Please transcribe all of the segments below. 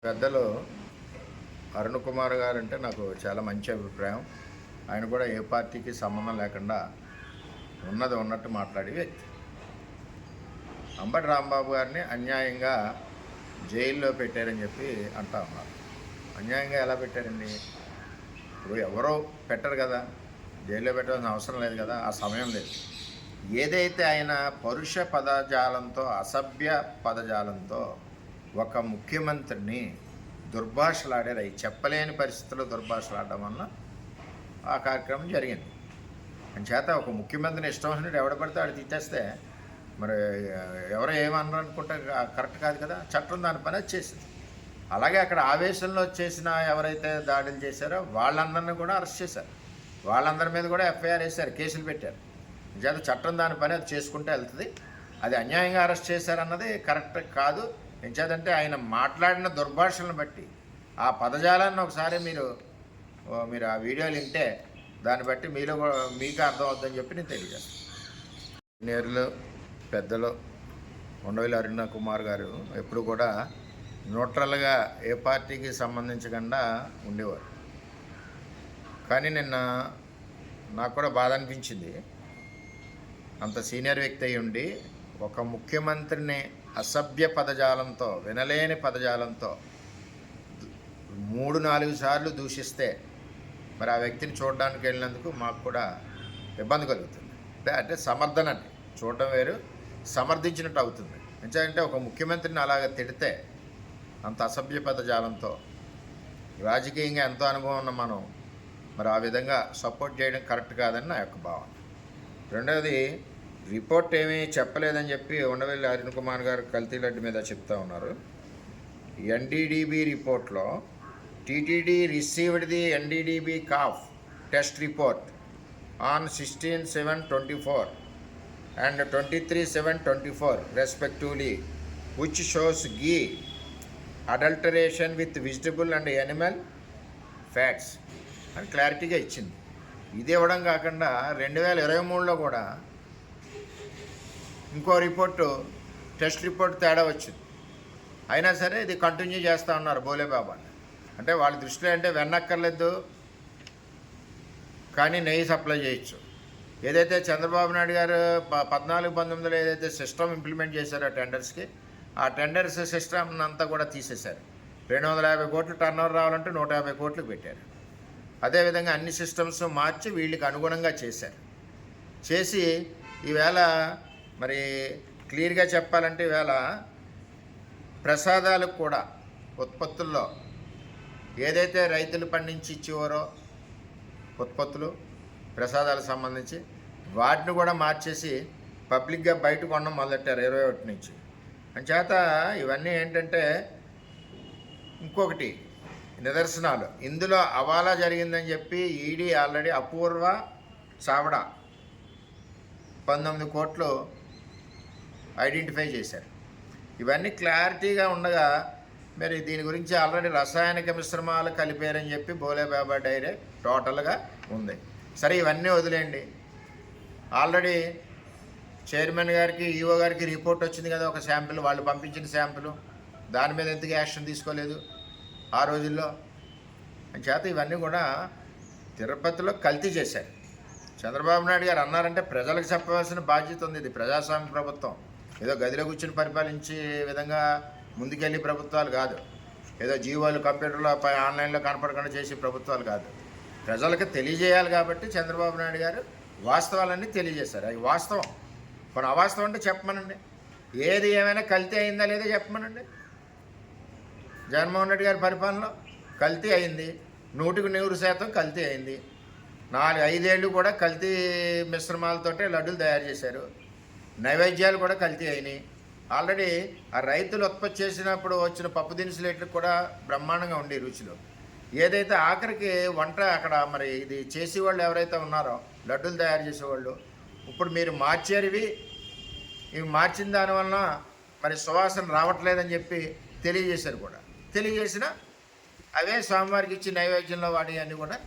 పెద్దలు అరుణ్ కుమార్ గారు అంటే నాకు చాలా మంచి అభిప్రాయం. ఆయన కూడా ఏ పార్టీకి సంబంధం లేకుండా ఉన్నది ఉన్నట్టు మాట్లాడే వ్యక్తి. అంబటి రాంబాబు గారిని అన్యాయంగా జైల్లో పెట్టారని చెప్పి అంటా ఉన్నారు. అన్యాయంగా ఎలా పెట్టారండి? ఇప్పుడు ఎవరో పెట్టరు కదా, జైల్లో పెట్టాల్సిన అవసరం లేదు కదా, ఆ సమయం లేదు. ఏదైతే ఆయన పరుష పదజాలంతో, అసభ్య పదజాలంతో ఒక ముఖ్యమంత్రిని దుర్భాషలాడారు, అవి చెప్పలేని పరిస్థితుల్లో దుర్భాషలాడడం వల్ల ఆ కార్యక్రమం జరిగింది. అంచేత ఒక ముఖ్యమంత్రిని ఇష్టం వచ్చినట్టు ఎవడ పడితే ఆడు తీసేస్తే మరి ఎవరో ఏమన్నారు అనుకుంటే కరెక్ట్ కాదు కదా. చట్టం దాని పని అది చేసింది. అలాగే అక్కడ ఆవేశంలో చేసిన ఎవరైతే దాడులు చేశారో వాళ్ళందరినీ కూడా అరెస్ట్ చేశారు. వాళ్ళందరి మీద కూడా ఎఫ్ఐఆర్ వేశారు, కేసులు పెట్టారు. అంచేత చట్టం దాని పని అది చేసుకుంటే వెళ్తుంది. అది అన్యాయంగా అరెస్ట్ చేశారన్నది కరెక్ట్ కాదు. ఎంచేదంటే ఆయన మాట్లాడిన దుర్భాషలను బట్టి ఆ పదజాలాన్ని ఒకసారి మీరు ఆ వీడియోలు వింటే దాన్ని బట్టి మీకు అర్థం అవుతుందని చెప్పి నేను తెలియజేస్తాను. సీనియర్లు పెద్దలు ఉండవల్లి అరుణ్ కుమార్ గారు ఎప్పుడు కూడా న్యూట్రల్గా ఏ పార్టీకి సంబంధించకుండా ఉండేవారు. కానీ నిన్న నాకు కూడా బాధ అనిపించింది. అంత సీనియర్ వ్యక్తి అయి ఉండి ఒక ముఖ్యమంత్రిని అసభ్య పదజాలంతో, వినలేని పదజాలంతో 3-4 సార్లు దూషిస్తే మరి ఆ వ్యక్తిని చూడడానికి వెళ్ళినందుకు మాకు కూడా ఇబ్బంది కలుగుతుంది. అంటే సమర్థన అండి, చూడటం వేరు, సమర్థించినట్టు అవుతుంది. ఎందుకంటే ఒక ముఖ్యమంత్రిని అలాగ తిడితే అంత అసభ్య పదజాలంతో రాజకీయంగా ఎంతో అనుభవం ఉన్న మనం మరి ఆ విధంగా సపోర్ట్ చేయడం కరెక్ట్ కాదని నా యొక్క భావన. రెండవది, రిపోర్ట్ ఏమీ చెప్పలేదని చెప్పి ఉండవల్లి అరుణ్ కుమార్ గారు కల్తీ లడ్డు మీద చెప్తా ఉన్నారు. ఎన్డీడీబీ రిపోర్ట్లో టీటీడీ రిసీవ్డ్ ది ఎన్డీడీబీ కాఫ్ test report on 16/7/24 and 23/7/24 respectively, which shows ghee adulteration with vegetable and animal fats అని క్లారిటీగా ఇచ్చింది. ఇది ఇవ్వడం కాకుండా 2023లో కూడా ఇంకో రిపోర్టు, టెస్ట్ రిపోర్ట్ తేడా వచ్చింది. అయినా సరే ఇది కంటిన్యూ చేస్తూ ఉన్నారు బోలేబాబా. అంటే వాళ్ళ దృష్టిలో అంటే వెన్నక్కర్లేదు కానీ నెయ్యి సప్లై చేయొచ్చు. ఏదైతే చంద్రబాబు నాయుడు గారు 14-19లో ఏదైతే సిస్టమ్ ఇంప్లిమెంట్ చేశారో టెండర్స్కి, ఆ టెండర్స్ సిస్టమ్ అంతా కూడా తీసేశారు. 250 కోట్లు టర్నోవర్ రావాలంటే 150 కోట్లకు పెట్టారు. అదేవిధంగా అన్ని సిస్టమ్స్ మార్చి వీళ్ళకి అనుగుణంగా చేశారు. చేసి ఈవేళ మరి క్లియర్గా చెప్పాలంటే ఈవేళ ప్రసాదాలకు కూడా ఉత్పత్తుల్లో ఏదైతే రైతులు పండించి ఇచ్చేవారో ఉత్పత్తులు ప్రసాదాలకు సంబంధించి వాటిని కూడా మార్చేసి పబ్లిక్గా బయట కొనడం మొదలెట్టారు 21 నుంచి. అంచేత ఇవన్నీ ఏంటంటే ఇంకొకటి నిదర్శనాలు. ఇందులో అవాలా జరిగిందని చెప్పి ఈడీ ఆల్రెడీ అపూర్వ చావడా 19 కోట్లు ఐడెంటిఫై చేశారు. ఇవన్నీ క్లారిటీగా ఉండగా మరి దీని గురించి ఆల్రెడీ రసాయనిక మిశ్రమాలు కలిపారని చెప్పి బోలేబాబా డైరీ టోటల్గా ఉంది. సరే ఇవన్నీ వదిలేయండి. ఆల్రెడీ చైర్మన్ గారికి, ఈఓ గారికి రిపోర్ట్ వచ్చింది కదా, ఒక శాంపిల్, వాళ్ళు పంపించిన శాంపిల్. దాని మీద ఎందుకు యాక్షన్ తీసుకోలేదు ఆ రోజుల్లో? చేత ఇవన్నీ కూడా తిరుపతిలో కల్తీ చేశారు. చంద్రబాబు నాయుడు గారు అన్నారంటే ప్రజలకు చెప్పవలసిన బాధ్యత ఉంది. ఇది ప్రజాస్వామ్య ప్రభుత్వం. ఏదో గదిలో కూర్చుని పరిపాలించే విధంగా ముందుకెళ్ళి ప్రభుత్వాలు కాదు. ఏదో జీవోలు కంప్యూటర్లో ఆన్లైన్లో కనపడకుండా చేసే ప్రభుత్వాలు కాదు. ప్రజలకు తెలియజేయాలి కాబట్టి చంద్రబాబు నాయుడు గారు వాస్తవాలన్నీ తెలియజేశారు. అవి వాస్తవం. కొన్ని అవాస్తవం అంటే చెప్పమనండి. ఏది ఏమైనా కల్తీ అయిందా లేదా చెప్పమనండి. జగన్మోహన్ రెడ్డి గారి పరిపాలనలో కల్తీ అయింది, 100% కల్తీ అయింది. 4-5 ఏళ్ళు కూడా కల్తీ మిశ్రమాలతోటే లడ్డూలు తయారు చేశారు. నైవేద్యాలు కూడా కల్తీ అయినాయి. ఆల్రెడీ ఆ రైతులు ఉత్పత్తి చేసినప్పుడు వచ్చిన పప్పు దినుసులు కూడా బ్రహ్మాండంగా ఉండే రుచిలో. ఏదైతే ఆఖరికి వంట అక్కడ మరి ఇది చేసేవాళ్ళు ఎవరైతే ఉన్నారో లడ్డూలు తయారు చేసేవాళ్ళు, ఇప్పుడు మీరు మార్చారు ఇవి మార్చిన దానివల్ల మరి సువాసన రావట్లేదని చెప్పి తెలియజేశారు కూడా. తెలియజేసిన అవే స్వామివారికి ఇచ్చి నైవేద్యంలో వాడి అన్నీ కూడా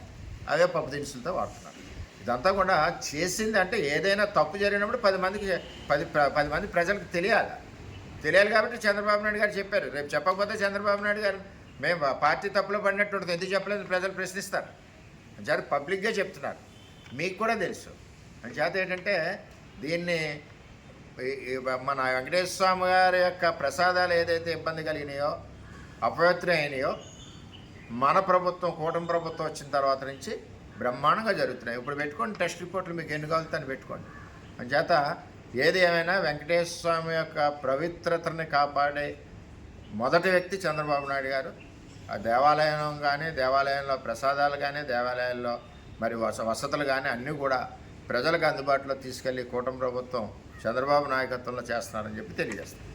అవే పప్పు దినుసులతో వాడుతున్నారు. ఇదంతా కూడా చేసింది అంటే ఏదైనా తప్పు జరిగినప్పుడు 10 మంది ప్రజలకు తెలియాలి కాబట్టి చంద్రబాబు నాయుడు గారు చెప్పారు. రేపు చెప్పకపోతే చంద్రబాబు నాయుడు గారు మేము పార్టీ తప్పులో పడినట్టు ఉంటుంది. ఎందుకు చెప్పలేదు ప్రజలు ప్రశ్నిస్తారు. అంచేత పబ్లిక్గా చెప్తున్నారు, మీకు కూడా తెలుసు. అంచేత ఏంటంటే దీన్ని మన వెంకటేశ్వర స్వామి గారి యొక్క ప్రసాదాలు ఏదైతే ఇబ్బంది కలిగినాయో, అపవిత్రం అయినాయో, మన ప్రభుత్వం కూటమి ప్రభుత్వం వచ్చిన తర్వాత నుంచి బ్రహ్మాండంగా జరుగుతున్నాయి. ఇప్పుడు పెట్టుకోండి టెస్ట్ రిపోర్ట్లు, మీకు ఎన్ని కావాలని పెట్టుకోండి. అంచేత ఏది ఏమైనా వెంకటేశ్వర స్వామి యొక్క పవిత్రతని కాపాడే మొదటి వ్యక్తి చంద్రబాబు నాయుడు గారు. ఆ దేవాలయం కానీ, దేవాలయంలో ప్రసాదాలు కానీ, దేవాలయాల్లో మరి వసతులు కానీ అన్నీ కూడా ప్రజలకు అందుబాటులో తీసుకెళ్ళి కూటమి ప్రభుత్వం చంద్రబాబు నాయకత్వంలో చేస్తున్నారని చెప్పి తెలియజేస్తారు.